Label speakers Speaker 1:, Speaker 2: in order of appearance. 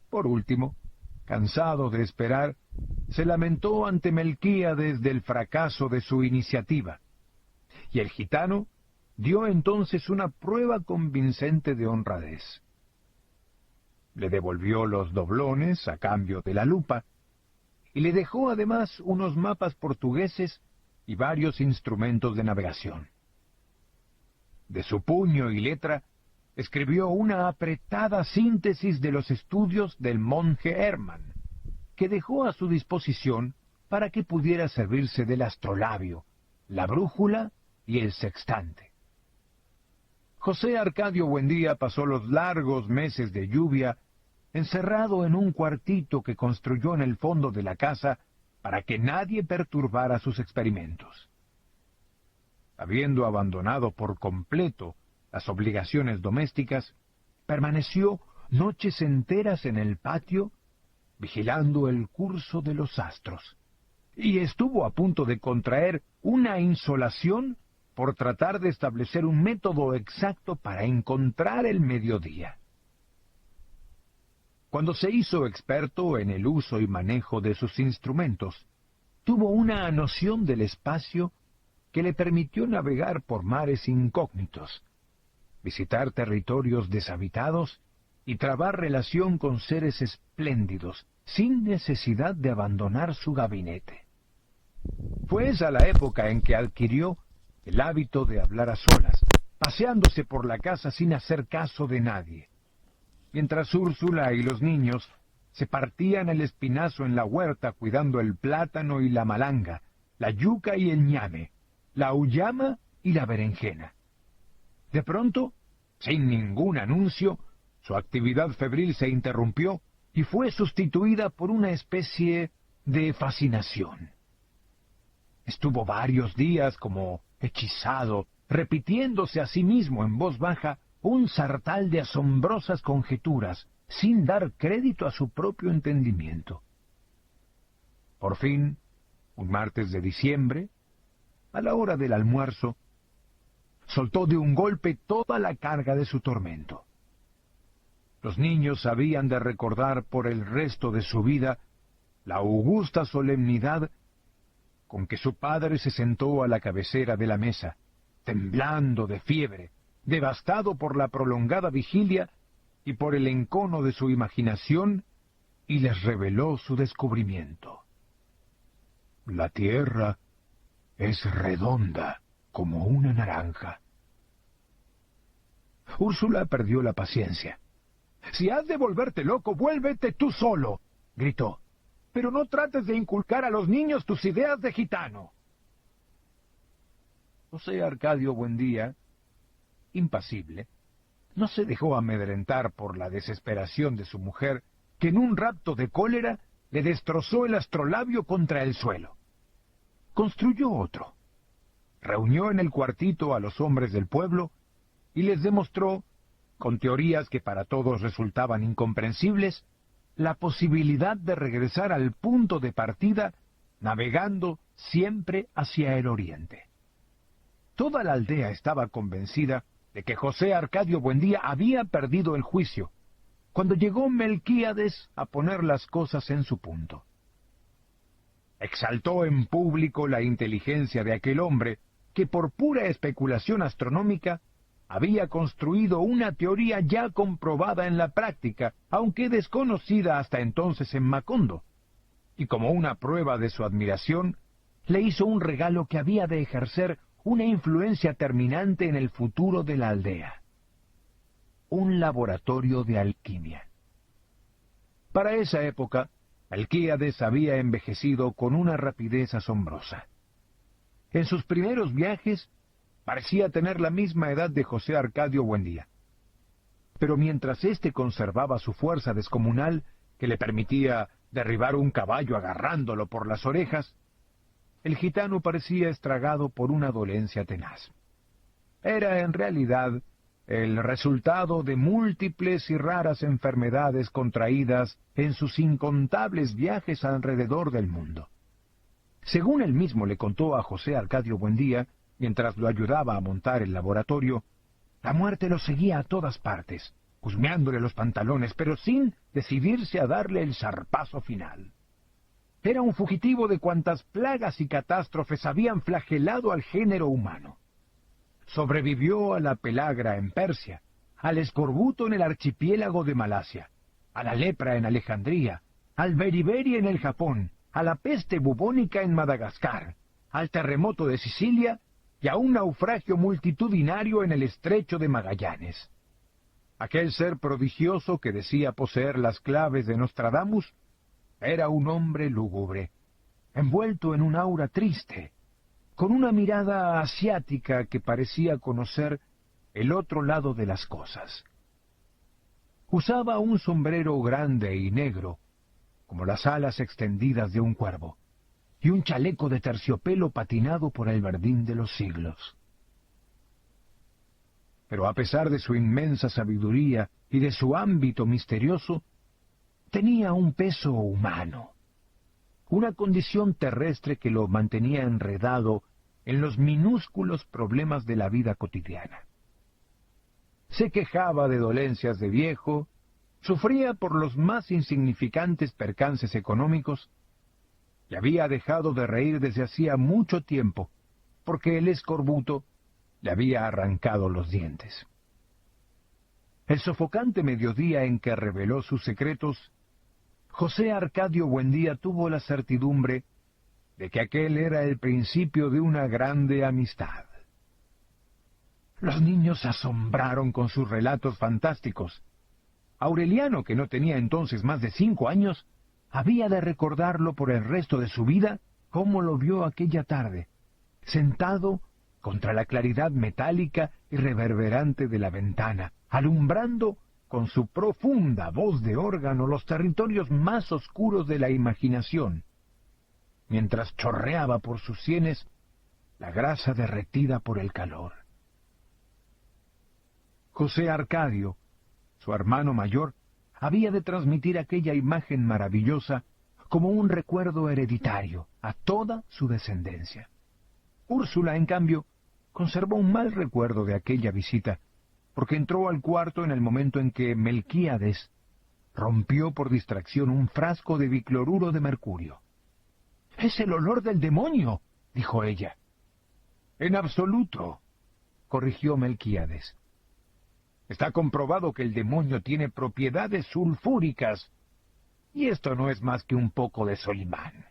Speaker 1: Por último, cansado de esperar, se lamentó ante Melquíades del fracaso de su iniciativa, y el gitano dio entonces una prueba convincente de honradez. Le devolvió los doblones a cambio de la lupa, y le dejó además unos mapas portugueses y varios instrumentos de navegación. De su puño y letra escribió una apretada síntesis de los estudios del monje Hermann, que dejó a su disposición para que pudiera servirse del astrolabio, la brújula y el sextante. José Arcadio Buendía pasó los largos meses de lluvia encerrado en un cuartito que construyó en el fondo de la casa para que nadie perturbara sus experimentos. Habiendo abandonado por completo las obligaciones domésticas, permaneció noches enteras en el patio vigilando el curso de los astros, y estuvo a punto de contraer una insolación por tratar de establecer un método exacto para encontrar el mediodía. Cuando se hizo experto en el uso y manejo de sus instrumentos, tuvo una noción del espacio que le permitió navegar por mares incógnitos, visitar territorios deshabitados y trabar relación con seres espléndidos, sin necesidad de abandonar su gabinete. Fue esa la época en que adquirió el hábito de hablar a solas, paseándose por la casa sin hacer caso de nadie, mientras Úrsula y los niños se partían el espinazo en la huerta cuidando el plátano y la malanga, la yuca y el ñame, la auyama y la berenjena. De pronto, sin ningún anuncio, su actividad febril se interrumpió y fue sustituida por una especie de fascinación. Estuvo varios días como hechizado, repitiéndose a sí mismo en voz baja un sartal de asombrosas conjeturas, sin dar crédito a su propio entendimiento. Por fin, un martes de diciembre, a la hora del almuerzo, soltó de un golpe toda la carga de su tormento. Los niños habían de recordar por el resto de su vida la augusta solemnidad con que su padre se sentó a la cabecera de la mesa, temblando de fiebre, devastado por la prolongada vigilia y por el encono de su imaginación, y les reveló su descubrimiento. La tierra es redonda como una naranja. Úrsula perdió la paciencia. «Si has de volverte loco, vuélvete tú solo», gritó. «Pero no trates de inculcar a los niños tus ideas de gitano». José Arcadio Buendía, impasible, no se dejó amedrentar por la desesperación de su mujer, que en un rapto de cólera le destrozó el astrolabio contra el suelo. Construyó otro. Reunió en el cuartito a los hombres del pueblo y les demostró, con teorías que para todos resultaban incomprensibles, la posibilidad de regresar al punto de partida navegando siempre hacia el oriente. Toda la aldea estaba convencida de que José Arcadio Buendía había perdido el juicio, cuando llegó Melquíades a poner las cosas en su punto. Exaltó en público la inteligencia de aquel hombre que por pura especulación astronómica había construido una teoría ya comprobada en la práctica, aunque desconocida hasta entonces en Macondo, y como una prueba de su admiración, le hizo un regalo que había de ejercer una influencia terminante en el futuro de la aldea: un laboratorio de alquimia. Para esa época, Melquíades había envejecido con una rapidez asombrosa. En sus primeros viajes parecía tener la misma edad de José Arcadio Buendía. Pero mientras éste conservaba su fuerza descomunal, que le permitía derribar un caballo agarrándolo por las orejas, el gitano parecía estragado por una dolencia tenaz. Era en realidad el resultado de múltiples y raras enfermedades contraídas en sus incontables viajes alrededor del mundo. Según él mismo le contó a José Arcadio Buendía, mientras lo ayudaba a montar el laboratorio, la muerte lo seguía a todas partes, husmeándole los pantalones, pero sin decidirse a darle el zarpazo final. Era un fugitivo de cuantas plagas y catástrofes habían flagelado al género humano. Sobrevivió a la pelagra en Persia, al escorbuto en el archipiélago de Malasia, a la lepra en Alejandría, al beriberi en el Japón, a la peste bubónica en Madagascar, al terremoto de Sicilia y a un naufragio multitudinario en el estrecho de Magallanes. Aquel ser prodigioso que decía poseer las claves de Nostradamus era un hombre lúgubre, envuelto en un aura triste, con una mirada asiática que parecía conocer el otro lado de las cosas. Usaba un sombrero grande y negro, como las alas extendidas de un cuervo, y un chaleco de terciopelo patinado por el verdín de los siglos. Pero a pesar de su inmensa sabiduría y de su ámbito misterioso, tenía un peso humano, una condición terrestre que lo mantenía enredado en los minúsculos problemas de la vida cotidiana. Se quejaba de dolencias de viejo, sufría por los más insignificantes percances económicos, y había dejado de reír desde hacía mucho tiempo, porque el escorbuto le había arrancado los dientes. El sofocante mediodía en que reveló sus secretos, José Arcadio Buendía tuvo la certidumbre de que aquel era el principio de una grande amistad. Los niños se asombraron con sus relatos fantásticos. Aureliano, que no tenía entonces más de 5 años, había de recordarlo por el resto de su vida cómo lo vio aquella tarde, sentado contra la claridad metálica y reverberante de la ventana, alumbrando con su profunda voz de órgano los territorios más oscuros de la imaginación, mientras chorreaba por sus sienes la grasa derretida por el calor. José Arcadio, su hermano mayor, había de transmitir aquella imagen maravillosa como un recuerdo hereditario a toda su descendencia. Úrsula, en cambio, conservó un mal recuerdo de aquella visita, porque entró al cuarto en el momento en que Melquíades rompió por distracción un frasco de bicloruro de mercurio. «¡Es el olor del demonio!», dijo ella. «En absoluto», corrigió Melquíades. «Está comprobado que el demonio tiene propiedades sulfúricas, y esto no es más que un poco de Solimán».